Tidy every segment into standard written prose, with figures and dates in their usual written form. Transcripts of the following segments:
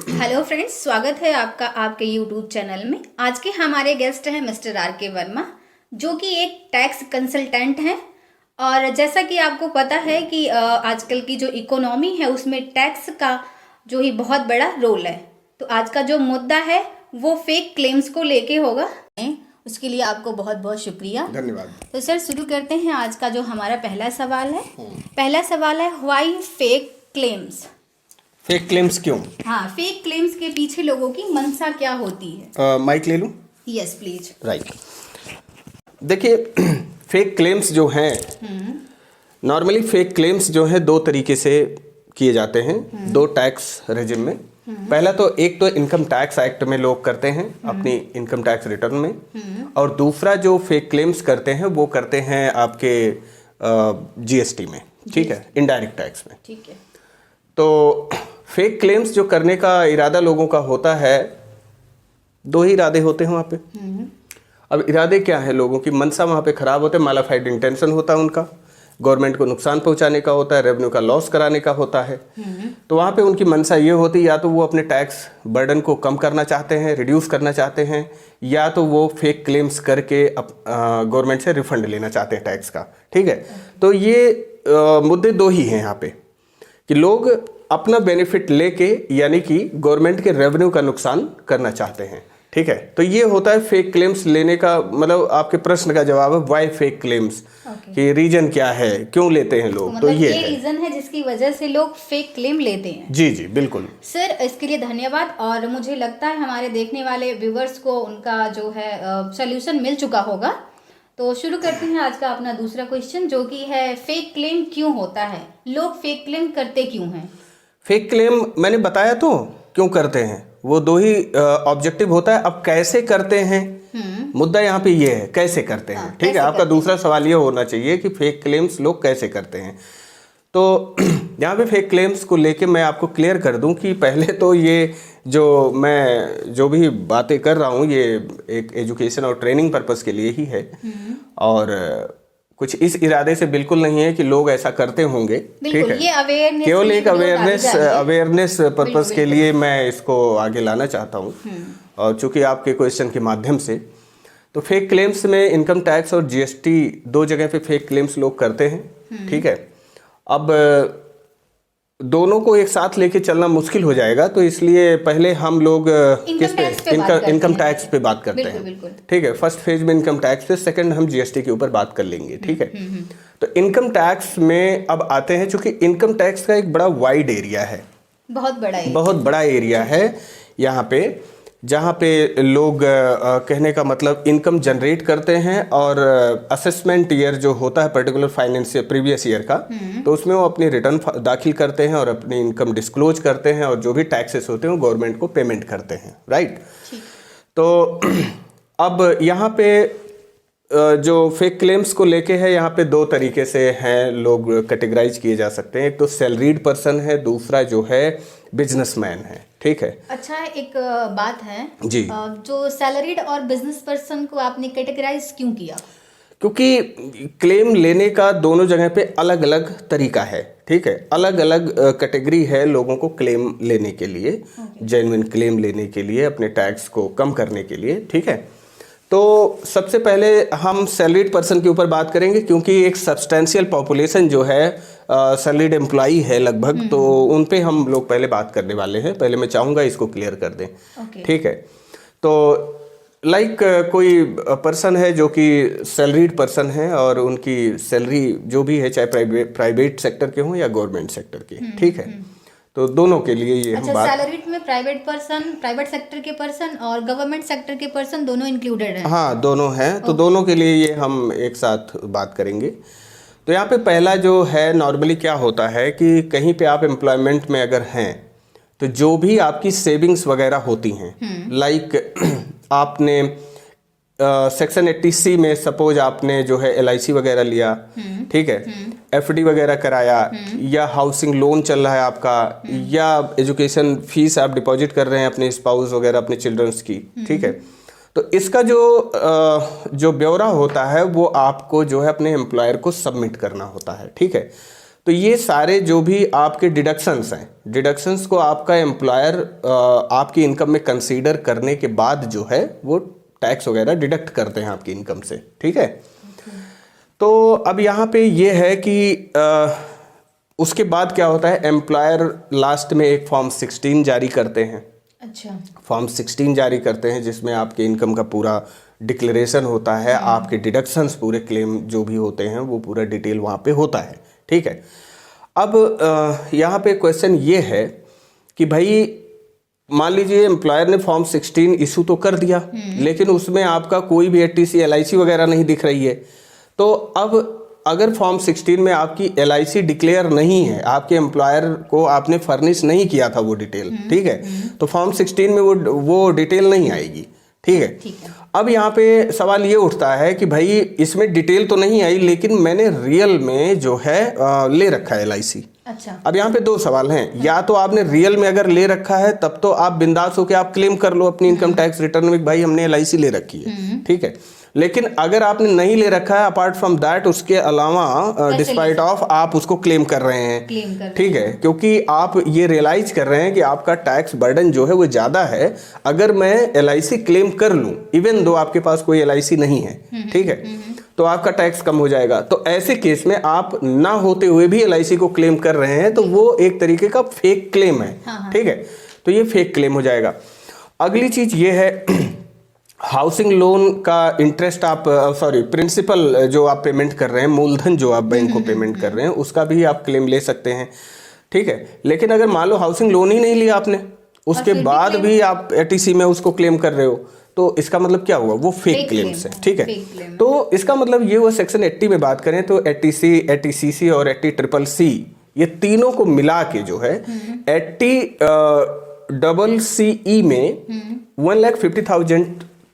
Hello friends, स्वागत है आपका आपके यूट्यूब चैनल में। आज के हमारे गेस्ट हैं मिस्टर आर के वर्मा, जो कि एक टैक्स कंसल्टेंट हैं। और जैसा कि आपको पता है कि आजकल की जो इकोनॉमी है उसमें टैक्स का जो ही बहुत बड़ा रोल है। तो आज का जो मुद्दा है वो फेक क्लेम्स को लेके होगा। उसके लिए आपको बहुत बहुत शुक्रिया, धन्यवाद। तो सर शुरू करते हैं। आज का जो हमारा पहला सवाल है, why fake claims? Fake claims क्यों? हाँ, फेक क्लेम्स के पीछे लोगों की मंशा क्या होती है? माइक ले लूं? Yes please. राइट। देखिए, फेक क्लेम्स जो हैं, नॉर्मली फेक क्लेम्स जो हैं दो तरीके से किए जाते हैं, दो टैक्स रेजिम में। पहला तो एक तो इनकम टैक्स एक्ट में लोग करते हैं अपनी इनकम टैक्स रिटर्न में, और दूसरा जो फेक क्लेम्स करते हैं वो करते हैं आपके जीएसटी में, ठीक है, इनडायरेक्ट टैक्स में। ठीक है। तो फेक क्लेम्स जो करने का इरादा लोगों का होता है, दो ही इरादे होते हैं वहाँ पे। अब इरादे क्या है? लोगों की मंशा वहाँ पे खराब होते हैं, मालाफाइड इंटेंशन होता है उनका, गवर्नमेंट को नुकसान पहुंचाने का होता है, रेवेन्यू का लॉस कराने का होता है। तो वहाँ पे उनकी मंशा ये होती है, या तो वो अपने टैक्स बर्डन को कम करना चाहते हैं, रिड्यूस करना चाहते हैं, या तो वो फेक क्लेम्स करके गवर्नमेंट से रिफंड लेना चाहते हैं टैक्स का। ठीक है, तो ये मुद्दे दो ही हैं यहाँ पे कि लोग अपना बेनिफिट लेके यानी कि गवर्नमेंट के रेवेन्यू का नुकसान करना चाहते हैं। ठीक है, तो ये होता है फेक क्लेम्स लेने का मतलब। आपके प्रश्न का जवाब है व्हाई फेक क्लेम्स, कि रीजन क्या है, क्यों लेते हैं लोग। मतलब तो ये रीजन है जिसकी वजह से लोग फेक क्लेम लेते हैं। जी जी बिल्कुल सर, इसके लिए धन्यवाद। और मुझे लगता है हमारे देखने वाले व्यूवर्स को उनका जो है सोल्यूशन मिल चुका होगा। तो शुरू करते हैं आज का अपना दूसरा क्वेश्चन, जो कि है फेक क्लेम क्यों होता है, लोग फेक क्लेम करते क्यों हैं? फेक क्लेम मैंने बताया तो क्यों करते हैं, वो दो ही ऑब्जेक्टिव होता है। अब कैसे करते हैं, मुद्दा यहाँ पे ये है, कैसे करते हैं। ठीक है, आपका दूसरा सवाल ये होना चाहिए कि फेक क्लेम्स लोग कैसे करते हैं। तो यहाँ पे फेक क्लेम्स को लेके मैं आपको क्लियर कर दूं कि पहले तो ये जो भी बातें कर रहा हूँ ये एक एजुकेशन और ट्रेनिंग पर्पस के लिए ही है, और कुछ इस इरादे से बिल्कुल नहीं है कि लोग ऐसा करते होंगे। ठीक है, ये केवल एक अवेयरनेस पर्पस के लिए मैं इसको आगे लाना चाहता हूँ। और चूंकि आपके क्वेश्चन के माध्यम से, तो फेक क्लेम्स में इनकम टैक्स और जीएसटी दो जगह पे फेक क्लेम्स लोग करते हैं। ठीक है, अब दोनों को एक साथ लेके चलना मुश्किल हो जाएगा, तो इसलिए पहले हम लोग किस पे इनकम टैक्स पे बात करते हैं। ठीक है, फर्स्ट फेज में इनकम टैक्स पे, सेकंड हम जीएसटी के ऊपर बात कर लेंगे। ठीक है, तो इनकम टैक्स में अब आते हैं, चूंकि इनकम टैक्स का एक बड़ा वाइड एरिया है, बहुत बड़ा एरिया है यहाँ पे, जहाँ पे लोग कहने का मतलब इनकम जनरेट करते हैं, और असेसमेंट ईयर जो होता है पर्टिकुलर फाइनेंशियल प्रीवियस ईयर का, तो उसमें वो अपनी रिटर्न दाखिल करते हैं और अपनी इनकम डिस्क्लोज करते हैं, और जो भी टैक्सेस होते हैं वो गवर्नमेंट को पेमेंट करते हैं। राइट। तो अब यहाँ पे जो फेक क्लेम्स को लेके है, यहाँ पे दो तरीके से हैं लोग कैटेगराइज किए जा सकते हैं। एक तो सैलरीड पर्सन है, दूसरा जो है बिजनेसमैन है। ठीक है। अच्छा, एक बात है जी, जो सैलरीड और बिजनेस पर्सन को आपने कैटेगराइज क्यों किया? क्योंकि क्लेम लेने का दोनों जगह पे अलग अलग तरीका है। ठीक है, अलग अलग कैटेगरी है लोगों को क्लेम लेने के लिए, जेन्युइन क्लेम लेने के लिए, अपने टैक्स को कम करने के लिए। ठीक है, तो सबसे पहले हम सैलरीड पर्सन के ऊपर बात करेंगे, क्योंकि एक सब्सटेंशियल पॉपुलेशन जो है सैलरीड एम्प्लॉई है लगभग, तो उन पे हम लोग पहले बात करने वाले हैं। पहले मैं चाहूँगा इसको क्लियर कर दें। ठीक है, तो कोई पर्सन है जो कि सैलरीड पर्सन है, और उनकी सैलरी जो भी है, चाहे प्राइवेट सेक्टर के हों या गवर्नमेंट सेक्टर के। ठीक है, तो दोनों के लिए ये हम बात। सैलरीड में प्राइवेट सेक्टर के पर्सन और गवर्नमेंट सेक्टर के पर्सन दोनों इंक्लूडेड हैं? हाँ, दोनों हैं। तो दोनों के लिए ये हम एक साथ बात करेंगे। तो यहाँ पे पहला जो है, नॉर्मली क्या होता है कि कहीं पे आप एम्प्लॉयमेंट में अगर हैं, तो जो भी आपकी सेविंग्स वगैरह होती हैं, आपने सेक्शन 80C में सपोज आपने जो है LIC वगैरह लिया, ठीक है, FD वगैरह कराया, या हाउसिंग लोन चल रहा है आपका, या एजुकेशन फीस आप डिपॉजिट कर रहे हैं अपने स्पाउस वगैरह, अपने चिल्ड्रंस की। ठीक है, तो इसका जो ब्यौरा होता है वो आपको जो है अपने एम्प्लॉयर को सबमिट करना होता है। ठीक है, तो ये सारे जो भी आपके डिडक्शंस हैं, डिडक्शंस को आपका एम्प्लॉयर आपकी इनकम में कंसीडर करने के बाद जो है वो टैक्स वगैरह डिडक्ट करते हैं आपकी इनकम से, ठीक है। तो अब यहाँ पे ये है कि उसके बाद क्या होता है, एम्प्लॉयर लास्ट में एक फॉर्म 16 जारी करते हैं। अच्छा। फॉर्म 16 जारी करते हैं जिसमें आपके इनकम का पूरा डिक्लेरेशन होता है, आपके डिडक्शंस पूरे क्लेम जो भी होते हैं वो पूरा डिटेल वहाँ पे होता है, ठीक है। अब यहाँ पे क्वेश्चन ये है कि भाई मान लीजिए एम्प्लॉयर ने फॉर्म 16 इशू तो कर दिया, लेकिन उसमें आपका कोई भी एटीसी एलआईसी वगैरह नहीं दिख रही है। तो अब अगर फॉर्म 16 में आपकी एलआईसी डिक्लेयर नहीं है, आपके एम्प्लॉयर को आपने फर्निश नहीं किया था वो डिटेल, ठीक है, तो फॉर्म 16 में वो डिटेल नहीं आएगी, ठीक है। अब यहाँ पे सवाल ये उठता है कि भाई इसमें डिटेल तो नहीं आई, लेकिन मैंने रियल में जो है ले रखा है एलआईसी। अच्छा। अब यहाँ पे दो सवाल हैं, या तो आपने रियल में अगर ले रखा है तब तो आप बिंदास होकर आप क्लेम कर लो अपनी इनकम टैक्स रिटर्न में, भाई हमने एलआईसी ले रखी है, ठीक है। लेकिन अगर आपने नहीं ले रखा है, अपार्ट फ्रॉम दैट उसके अलावा डिस्पाइट ऑफ आप उसको क्लेम कर रहे हैं, ठीक है, क्योंकि आप ये रियलाइज कर रहे हैं कि आपका टैक्स बर्डन जो है वो ज़्यादा है। अगर मैं एलआईसी क्लेम कर लूँ इवन दो आपके पास कोई एलआईसी नहीं है, ठीक है, तो आपका टैक्स कम हो जाएगा। तो ऐसे केस में आप ना होते हुए भी एलआईसी को क्लेम कर रहे हैं, तो वो एक तरीके का फेक क्लेम है, ठीक है, तो ये फेक क्लेम हो जाएगा। अगली चीज ये है हाउसिंग लोन का इंटरेस्ट आप प्रिंसिपल जो आप पेमेंट कर रहे हैं, मूलधन जो आप बैंक को पेमेंट कर रहे हैं, उसका भी आप क्लेम ले सकते हैं, ठीक है। लेकिन अगर मान लो हाउसिंग लोन ही नहीं लिया आपने, उसके बाद भी आप एटीसी में उसको क्लेम कर रहे हो, तो इसका मतलब क्या हुआ, वो फेक क्लेम्स है, ठीक है। तो इसका मतलब ये हुआ सेक्शन 80 में बात करें तो एटीसी, एटीसीसी और 80CCC ये तीनों को मिला के जो है 80CCE में 1,50,000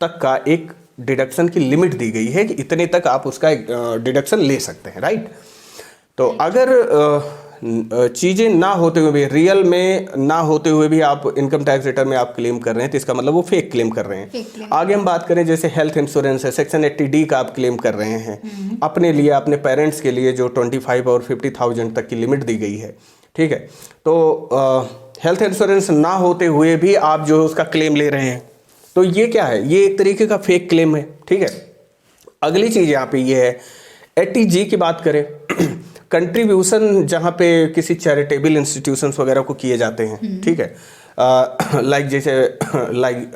तक का एक डिडक्शन की लिमिट दी गई है कि इतने तक आप उसका डिडक्शन ले सकते हैं, राइट। तो अगर चीजें ना होते हुए भी, रियल में ना होते हुए भी आप इनकम टैक्स रिटर्न में आप क्लेम कर रहे हैं, तो इसका मतलब वो फेक क्लेम कर रहे हैं। आगे हम बात करें जैसे हेल्थ इंश्योरेंस है, सेक्शन 80D का आप क्लेम कर रहे हैं अपने लिए, अपने पेरेंट्स के लिए, जो 25 और 50,000 तक की लिमिट दी गई है, ठीक है। तो हेल्थ इंश्योरेंस ना होते हुए भी आप जो उसका क्लेम ले रहे हैं, तो ये क्या है, ये एक तरीके का फेक क्लेम है, ठीक है। अगली चीज यहाँ पे ये है 80G की बात करें कंट्रीब्यूशन जहाँ पे किसी चैरिटेबल इंस्टीट्यूशंस वगैरह को किए जाते हैं, ठीक है। लाइक जैसे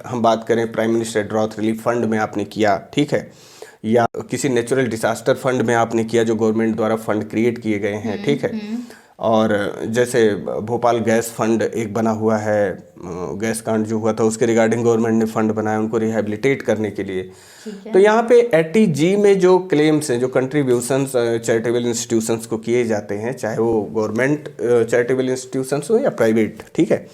हम बात करें prime minister drought relief fund में आपने किया, ठीक है, या किसी नेचुरल डिजास्टर फंड में आपने किया जो गवर्नमेंट द्वारा फंड क्रिएट किए गए हैं, ठीक है। और जैसे भोपाल गैस फंड एक बना हुआ है, गैस कांड जो हुआ था उसके रिगार्डिंग गवर्नमेंट ने फंड बनाया उनको रिहेबिलिटेट करने के लिए। तो यहाँ पे 80G में जो क्लेम्स हैं, जो कंट्रीब्यूशंस चैरिटेबल इंस्टीट्यूशंस को किए जाते हैं, चाहे वो गवर्नमेंट चैरिटेबल इंस्टीट्यूशंस हो या प्राइवेट, ठीक है।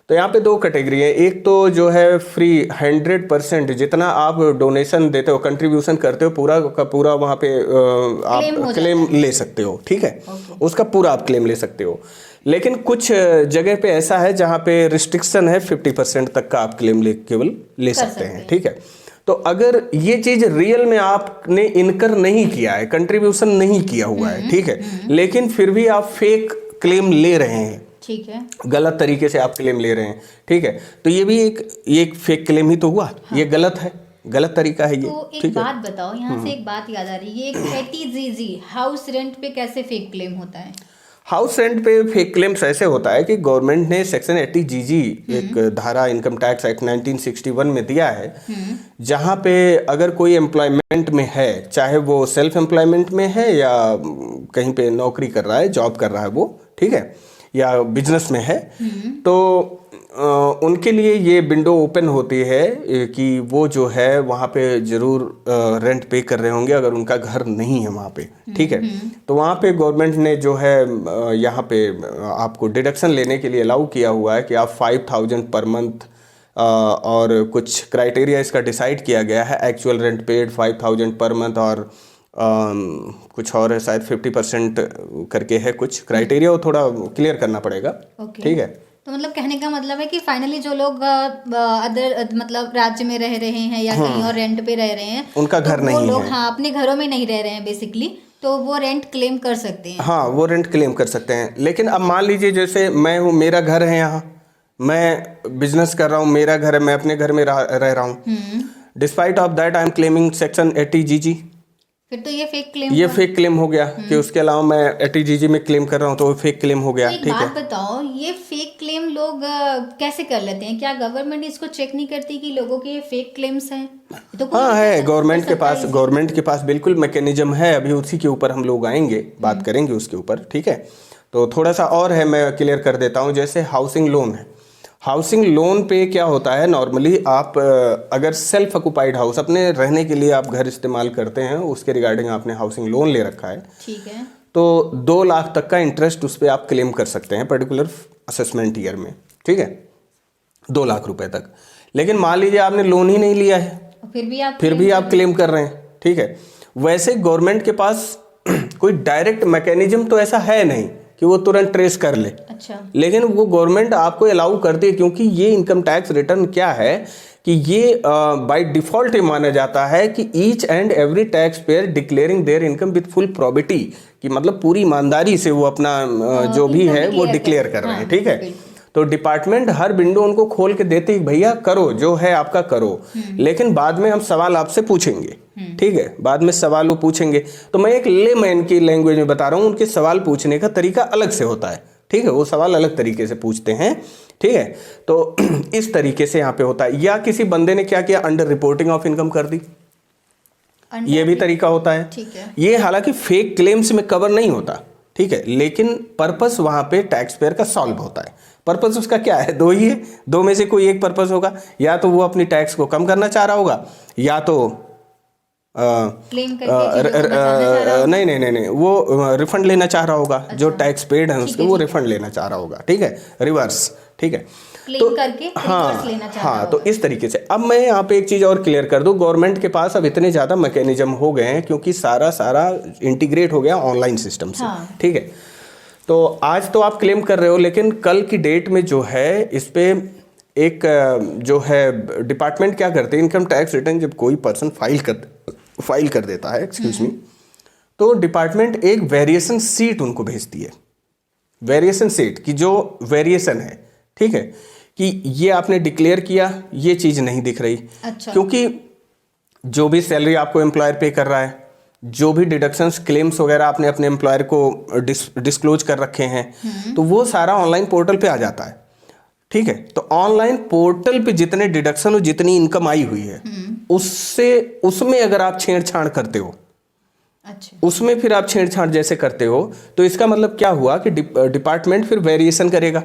तो यहाँ पे दो कैटेगरी है, एक तो जो है फ्री 100% जितना आप डोनेशन देते हो, कंट्रीब्यूशन करते हो, पूरा का पूरा वहाँ पे आप क्लेम ले सकते हो, ठीक है, उसका पूरा आप क्लेम ले सकते हो। लेकिन कुछ जगह पे ऐसा है जहाँ पे रिस्ट्रिक्शन है, 50% तक का आप क्लेम केवल ले सकते हैं, ठीक है। तो अगर ये चीज रियल में आपने इनकर नहीं किया है, कंट्रीब्यूशन नहीं किया हुआ है, ठीक है, लेकिन फिर भी आप फेक क्लेम ले रहे हैं, ठीक है, गलत तरीके से आप क्लेम ले रहे हैं, ठीक है, तो ये भी एक फेक क्लेम ही तो हुआ। हाँ। ये गलत है, गलत तरीका है ये। तो एक बात बताओ, यहाँ से एक बात याद आ रही है, ये 80GG हाउस रेंट पे कैसे फेक क्लेम होता है? हाउस रेंट पे फेक क्लेम्स ऐसे होता है कि गवर्नमेंट ने सेक्शन 80GG एक धारा इनकम टैक्स एक्ट 1961 में दिया है, जहाँ पे अगर कोई एम्प्लॉयमेंट में है, चाहे वो सेल्फ एम्प्लॉयमेंट में है या कहीं पे नौकरी कर रहा है, जॉब कर रहा है वो, ठीक है, या बिजनेस में है, तो उनके लिए ये विंडो ओपन होती है कि वो जो है वहाँ पे ज़रूर रेंट पे कर रहे होंगे अगर उनका घर नहीं है वहाँ पे, ठीक है। तो वहाँ पे गवर्नमेंट ने जो है यहाँ पे आपको डिडक्शन लेने के लिए अलाउ किया हुआ है कि आप 5,000 पर मंथ, और कुछ क्राइटेरिया इसका डिसाइड किया गया है, actual rent paid 5,000 per month, और कुछ और है शायद 50% करके है कुछ क्राइटेरिया, वो थोड़ा क्लियर करना पड़ेगा, ठीक है। तो मतलब कहने का मतलब है कि फाइनली जो लोग अदर मतलब राज्य में रह रहे हैं या कहीं और रेंट पे रह रहे हैं, उनका घर नहीं है, लोग हाँ अपने घरों में नहीं रह रहे हैं बेसिकली, तो वो रेंट क्लेम कर सकते हैं। हाँ, वो रेंट क्लेम कर सकते हैं। लेकिन अब मान लीजिए जैसे मैं हूँ, मेरा घर है यहाँ, मैं बिजनेस कर रहा हूँ, मेरा घर है, मैं अपने घर में रह रहा हूँ, despite of that I am claiming section 80GG। फिर तो ये फेक क्लेम ये फेक क्लेम हो गया कि उसके अलावा मैं 80GG में क्लेम कर रहा हूँ, तो वो फेक क्लेम हो गया। तो एक ठीक है, बात बताओ, ये फेक क्लेम लोग कैसे कर लेते हैं? क्या गवर्नमेंट इसको चेक नहीं करती कि लोगों के ये फेक क्लेम्स हैं? तो कोई हाँ है, कर गवर्नमेंट के पास बिल्कुल मैकेनिज्म है। अभी उसी के ऊपर हम लोग आएंगे, बात करेंगे उसके ऊपर। ठीक है, तो थोड़ा सा और है, मैं क्लियर कर देता हूँ। जैसे हाउसिंग लोन है, हाउसिंग लोन पे क्या होता है, नॉर्मली आप अगर सेल्फ ऑक्युपाइड हाउस, अपने रहने के लिए आप घर इस्तेमाल करते हैं, उसके रिगार्डिंग आपने हाउसिंग लोन ले रखा है, ठीक है, तो 2 लाख तक का इंटरेस्ट उस पर आप क्लेम कर सकते हैं पर्टिकुलर असेसमेंट ईयर में। ठीक है, 2 लाख रुपए तक। लेकिन मान लीजिए आपने लोन ही नहीं लिया है, फिर भी आप क्लेम कर रहे हैं। ठीक है, वैसे गवर्नमेंट के पास कोई डायरेक्ट मैकेनिज्म तो ऐसा है नहीं कि वो तुरंत ट्रेस कर ले। अच्छा, लेकिन वो गवर्नमेंट आपको अलाउ करती है, क्योंकि ये इनकम टैक्स रिटर्न क्या है कि ये बाय डिफॉल्ट ये माना जाता है कि each and every tax payer declaring there income with full probity, कि मतलब पूरी ईमानदारी से वो अपना जो भी है वो डिक्लेयर कर रहे हैं। ठीक है, तो डिपार्टमेंट हर विंडो उनको खोल के देती है, भैया करो, जो है आपका करो, लेकिन बाद में हम सवाल आपसे पूछेंगे। ठीक है, बाद में सवाल वो पूछेंगे। तो मैं एक लेमैन की लैंग्वेज में बता रहा हूँ, उनके सवाल पूछने का तरीका अलग से होता है। ठीक है, वो सवाल अलग तरीके से पूछते हैं। ठीक है, तो इस तरीके से यहाँ पे होता है। या किसी बंदे ने क्या किया, अंडर रिपोर्टिंग ऑफ इनकम कर दी, ये भी तरीका होता है। ठीक है, ये हालांकि फेक क्लेम्स में कवर नहीं होता। ठीक है, लेकिन पर्पस वहां पे टैक्स पेयर का सॉल्व होता है। पर्पस उसका क्या है, 2 ही है, 2 में से कोई एक पर्पस होगा। या तो वो अपनी टैक्स को कम करना चाह रहा होगा, या तो क्लेम करके नहीं, वो रिफंड लेना चाह रहा होगा। अच्छा, जो टैक्स पेड है उसके, वो रिफंड लेना चाह रहा होगा। ठीक है, रिवर्स। ठीक है, तो करके रिवर्स लेना चाह रहा हाँ, तो इस तरीके से। अब मैं यहाँ पे एक चीज और क्लियर कर दूं, गवर्नमेंट के पास अब इतने ज्यादा मैकेनिज्म हो गए हैं, क्योंकि सारा इंटीग्रेट हो गया ऑनलाइन सिस्टम से। हाँ। ठीक है, तो आज तो आप क्लेम कर रहे हो, लेकिन कल की डेट में जो है इस पे एक जो है डिपार्टमेंट क्या करते हैं, इनकम टैक्स रिटर्न जब कोई पर्सन फाइल कर देता है, एक्सक्यूज मी, तो डिपार्टमेंट एक वेरिएशन सीट उनको भेजती है। वेरिएशन सीट की जो वेरिएशन है, ठीक है, कि ये आपने डिक्लेयर किया, ये चीज नहीं दिख रही। अच्छा। क्योंकि जो भी सैलरी आपको एम्प्लॉयर पे कर रहा है, जो भी डिडक्शंस क्लेम्स वगैरह आपने अपने एम्प्लॉयर को डिस्क्लोज कर रखे हैं, तो वो सारा ऑनलाइन पोर्टल पे आ जाता है। ठीक है, तो ऑनलाइन पोर्टल पे जितने डिडक्शन और जितनी इनकम आई हुई है, उसमें अगर आप छेड़छाड़ करते हो, अच्छा, उसमें फिर आप छेड़छाड़ जैसे करते हो, तो इसका मतलब क्या हुआ कि डिपार्टमेंट फिर वेरिएशन करेगा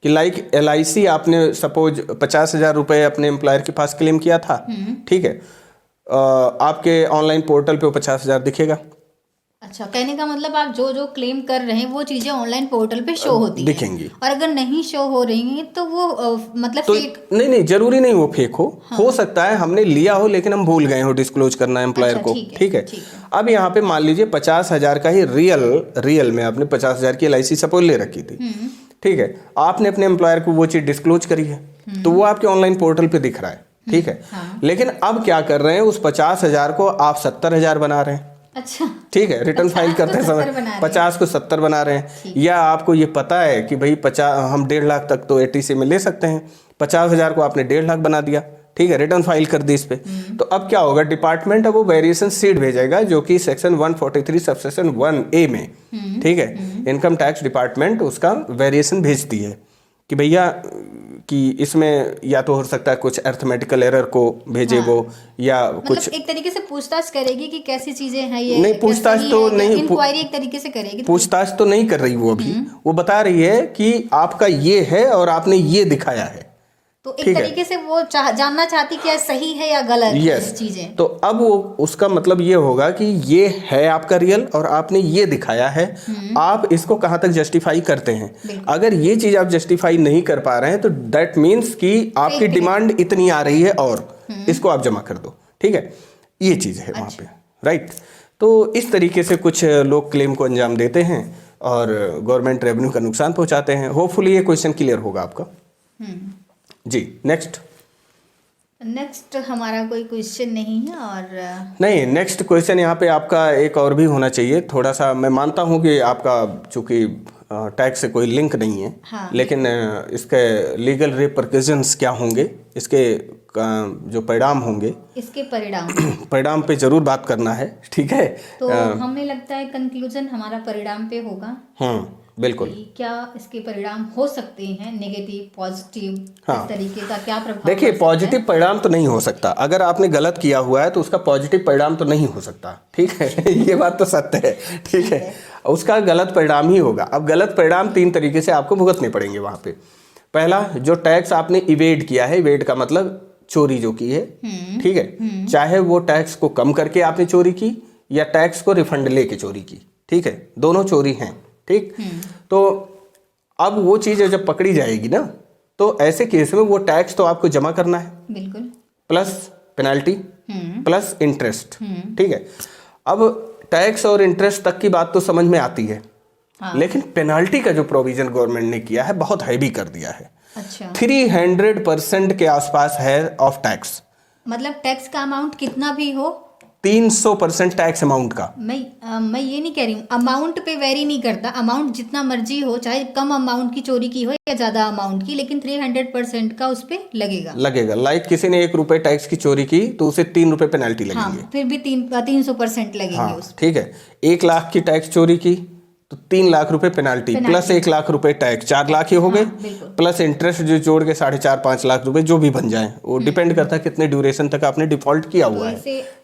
कि लाइक LIC आपने सपोज 50,000 रुपए अपने एम्प्लॉयर के पास क्लेम किया था। ठीक है, आपके ऑनलाइन पोर्टल पे वो 50,000 दिखेगा। अच्छा, कहने का मतलब आप जो जो क्लेम कर रहे हैं वो चीजें ऑनलाइन पोर्टल पे शो होती हैं, दिखेंगी। और अगर नहीं शो हो रही हैं तो वो मतलब तो फेक। नहीं, जरूरी नहीं वो फेक हो सकता है हमने लिया हो लेकिन हम भूल गए हो डिस्क्लोज करना एम्प्लॉयर को। ठीक है, अब यहाँ पे मान लीजिए 50,000 का ही रियल में आपने 50,000 की LIC सपोज ले रखी थी। ठीक है, आपने अपने एम्प्लॉयर को वो चीज डिस्क्लोज करी है, तो वो आपके ऑनलाइन पोर्टल पे दिख रहा है। ठीक है, लेकिन अब क्या कर रहे हैं, उस 50,000 को आप 70,000 बना रहे हैं। अच्छा, ठीक है, रिटर्न फाइल करते समय 50 को 70 बना रहे हैं। या आपको ये पता है कि भाई 50 हम 1.5 लाख तक तो ATC में ले सकते हैं, 50,000 को आपने 1.5 लाख बना दिया। ठीक है, रिटर्न फाइल कर दी इस पे। तो अब क्या होगा, डिपार्टमेंट अब वो वेरिएशन सीट भेजेगा, जो कि सेक्शन 143 सबसेक्शन 1A में, ठीक है, इनकम टैक्स डिपार्टमेंट उसका वेरिएशन भेजती है कि भैया कि इसमें या तो हो सकता है कुछ अर्थमेटिकल एरर को भेजे वो, या मतलब कुछ एक तरीके से पूछताछ करेगी कि कैसी चीजें हैं ये। नहीं, पूछताछ तो नहीं, इंक्वायरी एक तरीके से करेगी। पूछताछ तो नहीं कर रही वो अभी, वो बता रही है कि आपका ये है और आपने ये दिखाया है। तो एक तरीके से वो जानना चाहती क्या सही है या गलत है चीजें। तो अब वो उसका मतलब ये होगा कि ये है आपका रियल और आपने ये दिखाया है, आप इसको कहाँ तक जस्टिफाई करते हैं। अगर ये चीज आप जस्टिफाई नहीं कर पा रहे हैं तो दैट मीन्स कि आपकी डिमांड इतनी आ रही है और इसको आप जमा कर दो। ठीक है, ये चीज है वहां पे, राइट। तो इस तरीके से कुछ लोग क्लेम को अंजाम देते हैं और गवर्नमेंट रेवेन्यू का नुकसान पहुंचाते हैं। होपफुली ये क्वेश्चन क्लियर होगा आपका। जी, नेक्स्ट। नेक्स्ट हमारा कोई क्वेश्चन नहीं है और नहीं, नेक्स्ट क्वेश्चन यहाँ पे आपका एक और भी होना चाहिए थोड़ा सा। मैं मानता हूँ कि आपका चूँकि टैक्स से कोई लिंक नहीं है, हाँ, लेकिन इसके लीगल रिपरकशंस क्या होंगे, इसके जो परिणाम होंगे, इसके परिणाम परिणाम पे जरूर बात करना है, ठीक है। तो हमें लगता है कंक्लूजन हमारा परिणाम पे होगा। बिल्कुल। कि क्या इसके परिणाम हो सकते हैं, नेगेटिव पॉजिटिव, हाँ, इस तरीके का क्या प्रभाव देखिए, पड़ सकता पॉजिटिव है? परिणाम तो नहीं हो सकता। अगर आपने गलत किया हुआ है तो उसका पॉजिटिव परिणाम तो नहीं हो सकता, ठीक है। ये बात तो सत्य है, ठीक है। उसका गलत परिणाम ही होगा। अब गलत परिणाम 3 तरीके से आपको भुगतने पड़ेंगे वहां पे। पहला, जो टैक्स आपने इवेड किया है, इवेड का मतलब चोरी जो की है, ठीक है, चाहे वो टैक्स को कम करके आपने चोरी की या टैक्स को रिफंड लेके चोरी की, ठीक है, दोनों चोरी हैं, ठीक। तो अब वो चीज़ जब पकड़ी जाएगी ना, तो ऐसे केस में वो टैक्स तो आपको जमा करना है, बिल्कुल, प्लस पेनल्टी प्लस इंटरेस्ट, ठीक है। अब टैक्स और इंटरेस्ट तक की बात तो समझ में आती है, हाँ। लेकिन पेनल्टी का जो प्रोविजन गवर्नमेंट ने किया है बहुत हैवी कर दिया है। अच्छा, 300% के आसपास है ऑफ टैक्स, मतलब टैक्स का अमाउंट कितना भी हो, 300% टैक्स अमाउंट का। मैं ये नहीं कह रही हूँ, अमाउंट पे वेरी नहीं करता, अमाउंट जितना मर्जी हो, चाहे कम अमाउंट की चोरी की हो या ज्यादा अमाउंट की, लेकिन 300% का उस पे लगेगा। लाइक किसी ने 1 रुपए टैक्स की चोरी की तो उसे 3 रुपए पेनल्टी लगेंगे। हाँ, फिर भी 300% लगेंगे हाँ, उस पे। ठीक है। 1 लाख की टैक्स चोरी की तो 3 लाख रुपए पेनल्टी प्लस 1 लाख रुपए टैक्स, 4 लाख ही हो गए, बिल्कुल। प्लस इंटरेस्ट जो जोड़ के 4.5-5 लाख रुपए जो भी बन जाए, वो डिपेंड करता है कितने ड्यूरेशन तक आपने डिफॉल्ट किया हुआ है,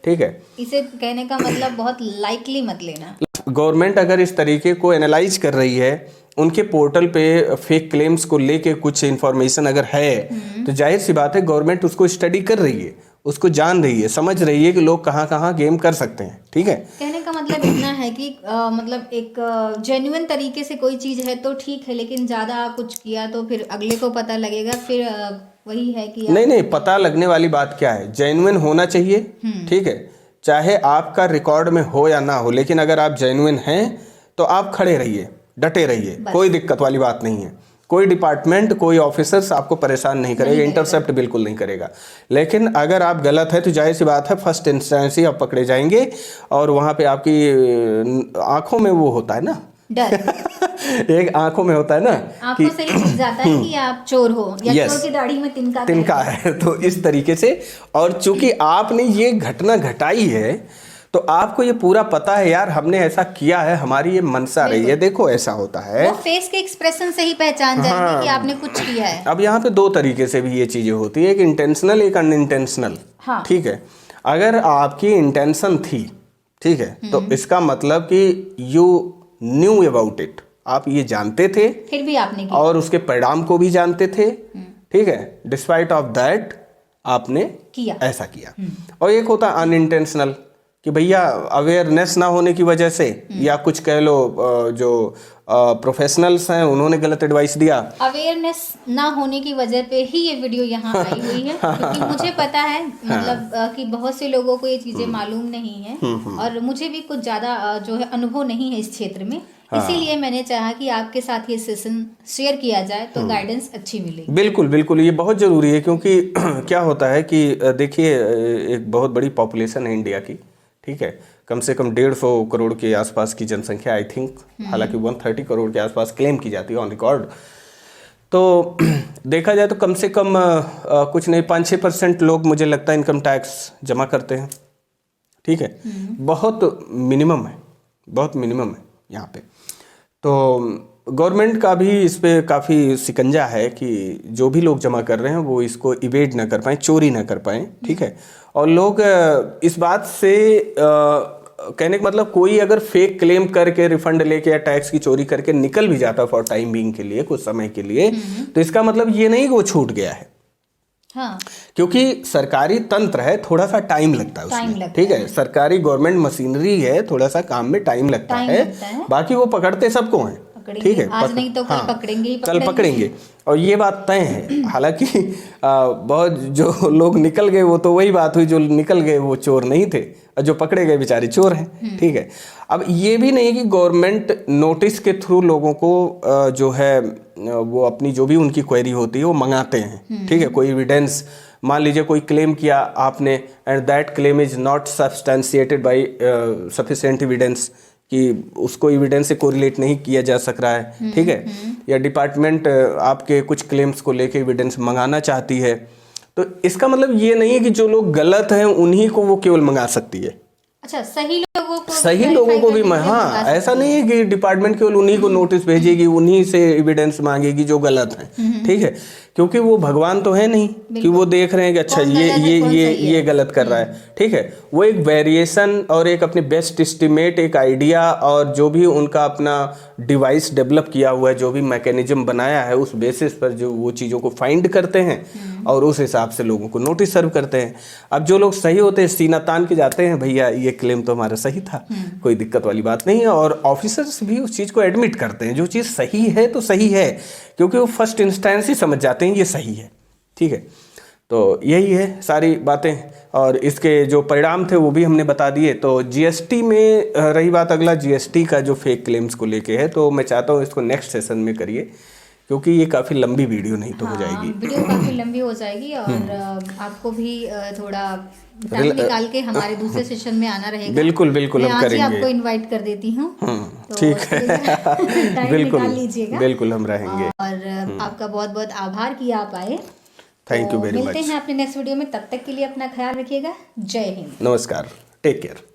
ठीक है। इसे कहने का मतलब बहुत लाइटली मत लेना। गवर्नमेंट अगर इस तरीके को एनालाइज कर रही है, उनके पोर्टल पे फेक क्लेम्स को लेके कुछ इन्फॉर्मेशन अगर है, तो जाहिर सी बात है गवर्नमेंट उसको स्टडी कर रही है, उसको जान रही है, समझ रही है कि लोग कहाँ कहाँ गेम कर सकते हैं, ठीक है। कहने का मतलब इतना है कि मतलब एक जेन्युइन तरीके से कोई चीज है तो ठीक है, लेकिन ज्यादा कुछ किया तो फिर अगले को पता लगेगा, फिर वही है कि नहीं, पता लगने वाली बात क्या है, जेन्युइन होना चाहिए, ठीक है, चाहे आपका रिकॉर्ड में हो या ना हो, लेकिन अगर आप जेन्युइन हैं तो आप खड़े रहिए, डटे रहिए, कोई दिक्कत वाली बात नहीं है। कोई डिपार्टमेंट, कोई ऑफिसर्स आपको परेशान नहीं करेगा, इंटरसेप्ट बिल्कुल नहीं करेगा। लेकिन अगर आप गलत है तो जाहिर सी बात है फर्स्ट इंस्टेंस ही आप पकड़े जाएंगे, और वहां पे आपकी आंखों में वो होता है ना, डर एक आंखों में होता है ना, आपको सही दिख जाता है कि आप चोर हो या Yes. चोर की दाढ़ी में तिनका है। तो इस तरीके से, और चूंकि आपने ये घटना घटाई है तो आपको ये पूरा पता है, यार हमने ऐसा किया है, हमारी ये मनसा रही है, देखो ऐसा होता है, वो फेस के एक्सप्रेशन से ही पहचान जाएंगे कि आपने कुछ किया है। अब यहाँ पे 2 तरीके से भी ये चीजें होती है, एक इंटेंशनल, एक अनइंटेंशनल, हाँ। ठीक है। अगर आपकी इंटेंशन थी, ठीक है, तो इसका मतलब कि यू न्यू अबाउट इट, आप ये जानते थे, फिर भी आपने किया, और उसके परिणाम को भी जानते थे, ठीक है, डिस्पाइट ऑफ दैट आपने किया, ऐसा किया। और एक होता है अनइंटेंशनल, कि भैया अवेयरनेस ना होने की वजह से, या कुछ कह लो जो प्रोफेशनल्स हैं उन्होंने गलत एडवाइस दिया। अवेयरनेस ना होने की वजह पे ही ये वीडियो यहाँ आई हुई है, क्योंकि मुझे पता है मतलब कि बहुत से लोगों को ये चीजें मालूम नहीं है, और मुझे भी कुछ ज्यादा जो है अनुभव नहीं है इस क्षेत्र में, इसीलिए मैंने चाहा कि आपके साथ ये सेशन शेयर किया जाए तो गाइडेंस अच्छी मिलेगी। बिल्कुल बिल्कुल, ये बहुत ज़रूरी है, क्योंकि क्या होता है कि देखिए, एक बहुत बड़ी पॉपुलेशन है इंडिया की, ठीक है, कम से कम 150 करोड़ के आसपास की जनसंख्या, आई थिंक, हालांकि 130 करोड़ के आसपास क्लेम की जाती है ऑन रिकॉर्ड। तो देखा जाए तो कम से कम कुछ नहीं 5-6% लोग मुझे लगता है इनकम टैक्स जमा करते हैं, ठीक है, बहुत मिनिमम है, बहुत मिनिमम है यहाँ पे। तो गवर्नमेंट का भी इस पे काफ़ी शिकंजा है कि जो भी लोग जमा कर रहे हैं वो इसको इवेड ना कर पाएँ, चोरी ना कर पाएँ, ठीक है। और लोग इस बात से कहने का मतलब, कोई अगर फेक क्लेम करके रिफंड लेके या टैक्स की चोरी करके निकल भी जाता फॉर टाइम बीइंग के लिए, कुछ समय के लिए, तो इसका मतलब ये नहीं कि वो छूट गया है, हाँ। क्योंकि सरकारी तंत्र है, थोड़ा सा टाइम लगता है उसमें, ठीक है, सरकारी गवर्नमेंट मशीनरी है, थोड़ा सा काम में टाइम लगता है, बाकी वो पकड़ते सबको हैं, ठीक है, आज नहीं तो कल पकड़ेंगे ही कल पकड़ेंगे, और ये बात तय है। हालांकि बहुत जो लोग निकल गए वो तो वही बात हुई, जो निकल गए वो चोर नहीं थे, और जो पकड़े गए बेचारे चोर हैं, ठीक है। अब ये भी नहीं कि गवर्नमेंट नोटिस के थ्रू लोगों को जो है वो अपनी जो भी उनकी क्वेरी होती है वो मंगाते हैं, ठीक है, कोई एविडेंस मान लीजिए कोई क्लेम किया आपने and that claim is not substantiated by sufficient evidence, कि उसको एविडेंस से कोरिलेट नहीं किया जा सक रहा है, ठीक है, या डिपार्टमेंट आपके कुछ क्लेम्स को लेके एविडेंस मंगाना चाहती है, तो इसका मतलब ये नहीं है कि जो लोग गलत हैं उन्हीं को वो केवल मंगा सकती है। अच्छा, सही लोगों को भी हाँ, ऐसा नहीं है कि डिपार्टमेंट केवल उन्हीं को नोटिस भेजेगी, उन्हीं से एविडेंस मांगेगी जो गलत हैं, ठीक है, क्योंकि वो भगवान तो है नहीं कि वो देख रहे हैं कि अच्छा ये गलत कर रहा है, ठीक है। वो एक वेरिएशन और एक अपने बेस्ट एस्टिमेट, एक आइडिया और जो भी उनका अपना डिवाइस डेवलप किया हुआ है, जो भी मैकेनिज्म बनाया है, उस बेसिस पर जो वो चीज़ों को फाइंड करते हैं और उस हिसाब से लोगों को नोटिस सर्व करते हैं। अब जो लोग सही होते हैं सीना तान के जाते हैं, भैया ये क्लेम तो हमारा सही था, कोई दिक्कत वाली बात नहीं है, और ऑफिसर्स भी उस चीज़ को एडमिट करते हैं, जो चीज़ सही है तो सही है, क्योंकि वो फर्स्ट इंस्टेंस ही समझ जाते हैं ये सही है, ठीक है। तो यही है सारी बातें, और इसके जो परिणाम थे वो भी हमने बता दिए। तो जीएसटी में रही बात, अगला जीएसटी का जो फेक क्लेम्स को लेके है, तो मैं चाहता हूँ इसको नेक्स्ट सेशन में करिए, क्योंकि ये काफ़ी लंबी वीडियो नहीं तो हो जाएगी, वीडियो काफ़ी लंबी हो जाएगी, और आपको भी थोड़ा टाइम निकाल के हमारे दूसरे सेशन में आना रहेगा। बिल्कुल बिल्कुल, हम करेंगे, आपको इनवाइट कर देती हूँ, तो ठीक है बिल्कुल लीजिएगा, बिल्कुल हम रहेंगे, और आपका बहुत बहुत आभार कि आप आए। Thank you very much. मिलते हैं अपने नेक्स्ट वीडियो में, तब तक के लिए अपना ख्याल रखिएगा। जय हिंद, नमस्कार, टेक केयर।